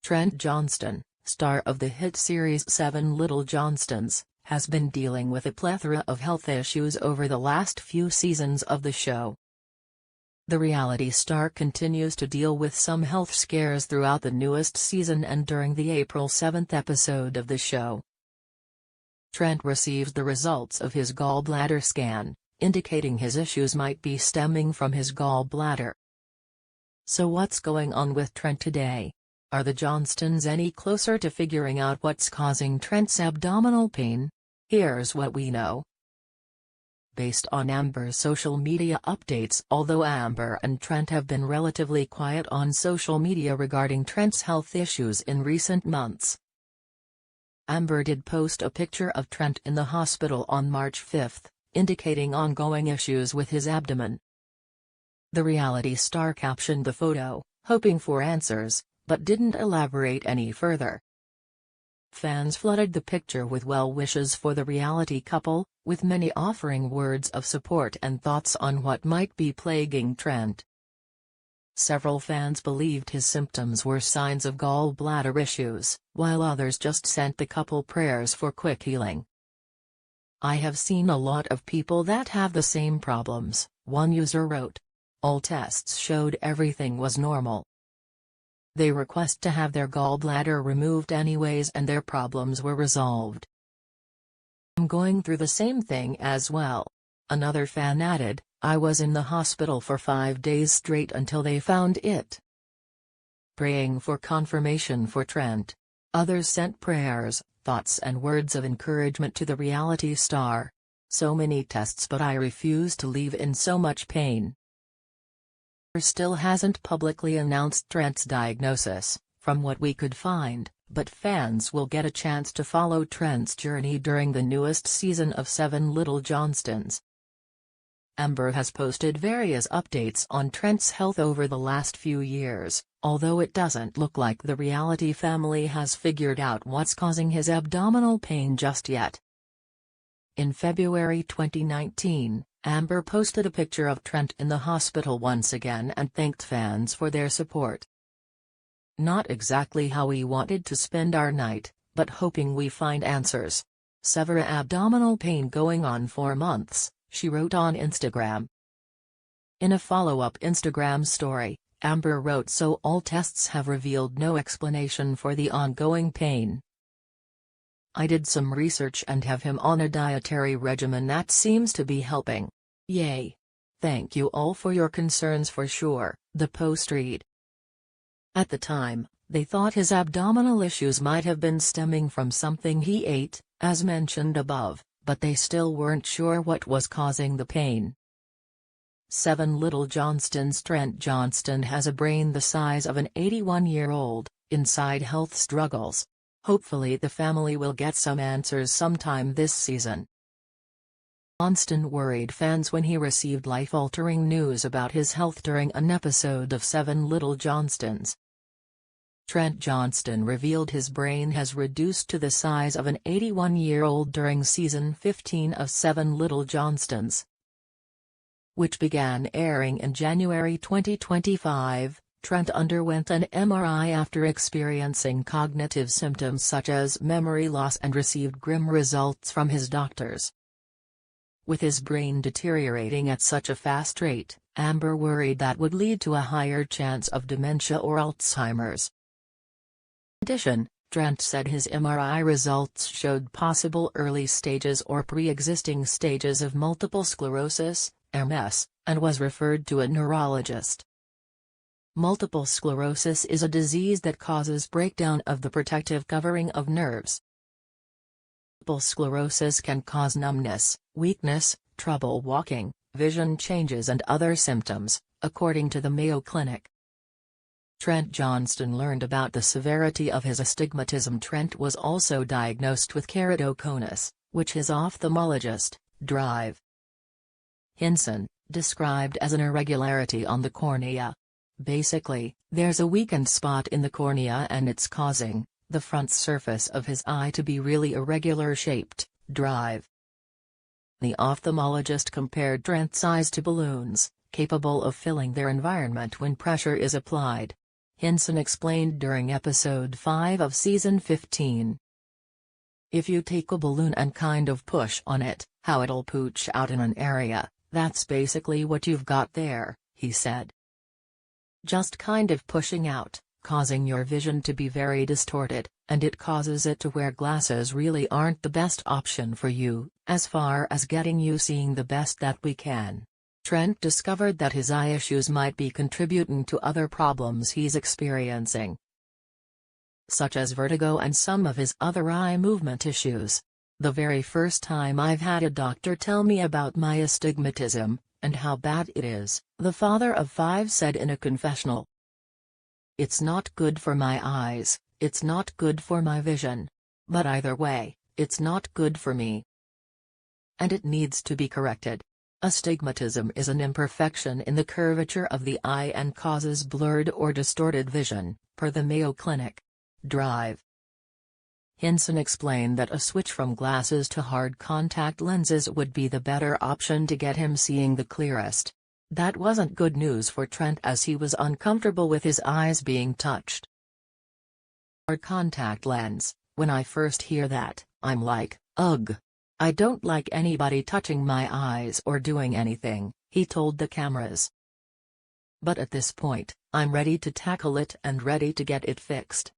Trent Johnston, star of the hit series 7 Little Johnstons, has been dealing with a plethora of health issues over the last few seasons of the show. The reality star continues to deal with some health scares throughout the newest season and during the April 7 episode of the show. Trent receives the results of his gallbladder scan, indicating his issues might be stemming from his gallbladder. So what's going on with Trent today? Are the Johnstons any closer to figuring out what's causing Trent's abdominal pain? Here's what we know. Based on Amber's social media updates. Although Amber and Trent have been relatively quiet on social media regarding Trent's health issues in recent months, Amber did post a picture of Trent in the hospital on March 5, indicating ongoing issues with his abdomen. The reality star captioned the photo, hoping for answers, but didn't elaborate any further. Fans flooded the picture with well wishes for the reality couple, with many offering words of support and thoughts on what might be plaguing Trent. Several fans believed his symptoms were signs of gallbladder issues, while others just sent the couple prayers for quick healing. "I have seen a lot of people that have the same problems," one user wrote. "All tests showed everything was normal. They request to have their gallbladder removed anyways and their problems were resolved. I'm going through the same thing as well." Another fan added, "I was in the hospital for 5 days straight until they found it." Praying for confirmation for Trent. Others sent prayers, thoughts and words of encouragement to the reality star. "So many tests but I refuse to leave in so much pain." Still hasn't publicly announced Trent's diagnosis, from what we could find, but fans will get a chance to follow Trent's journey during the newest season of 7 Little Johnstons. Amber has posted various updates on Trent's health over the last few years, although it doesn't look like the reality family has figured out what's causing his abdominal pain just yet. In February 2019, Amber posted a picture of Trent in the hospital once again and thanked fans for their support. "Not exactly how we wanted to spend our night, but hoping we find answers. Severe abdominal pain going on for months," she wrote on Instagram. In a follow-up Instagram story, Amber wrote, "So all tests have revealed no explanation for the ongoing pain. I did some research and have him on a dietary regimen that seems to be helping. Yay. Thank you all for your concerns for sure," the post read. At the time, they thought his abdominal issues might have been stemming from something he ate, as mentioned above, but they still weren't sure what was causing the pain. 7 Little Johnstons. Trent Johnston has a brain the size of an 81-year-old, inside health struggles. Hopefully the family will get some answers sometime this season. Johnston worried fans when he received life-altering news about his health during an episode of 7 Little Johnstons. Trent Johnston revealed his brain has reduced to the size of an 81-year-old during season 15 of 7 Little Johnstons, which began airing in January 2025. Trent underwent an MRI after experiencing cognitive symptoms such as memory loss and received grim results from his doctors. With his brain deteriorating at such a fast rate, Amber worried that would lead to a higher chance of dementia or Alzheimer's. In addition, Trent said his MRI results showed possible early stages or pre-existing stages of multiple sclerosis, MS, and was referred to a neurologist. Multiple sclerosis is a disease that causes breakdown of the protective covering of nerves. Multiple sclerosis can cause numbness, weakness, trouble walking, vision changes and other symptoms, according to the Mayo Clinic. Trent Johnston learned about the severity of his astigmatism. Trent was also diagnosed with keratoconus, which his ophthalmologist, Drive Hinson, described as an irregularity on the cornea. Basically, there's a weakened spot in the cornea and it's causing the front surface of his eye to be really irregular shaped, Drive. The ophthalmologist compared Trent's eyes to balloons, capable of filling their environment when pressure is applied. Hinson explained during episode 5 of season 15. If you take a balloon and kind of push on it, how it'll pooch out in an area, that's basically what you've got there, he said. Just kind of pushing out, causing your vision to be very distorted, and it causes it to where glasses really aren't the best option for you, as far as getting you seeing the best that we can. Trent discovered that his eye issues might be contributing to other problems he's experiencing, such as vertigo and some of his other eye movement issues. The very first time I've had a doctor tell me about my astigmatism, and how bad it is, the father of 5 said in a confessional. It's not good for my eyes, it's not good for my vision. But either way, it's not good for me. And it needs to be corrected. Astigmatism is an imperfection in the curvature of the eye and causes blurred or distorted vision, per the Mayo Clinic. Drive. Hinson explained that a switch from glasses to hard contact lenses would be the better option to get him seeing the clearest. That wasn't good news for Trent, as he was uncomfortable with his eyes being touched. Hard contact lens, when I first hear that, I'm like, ugh. I don't like anybody touching my eyes or doing anything, he told the cameras. But at this point, I'm ready to tackle it and ready to get it fixed.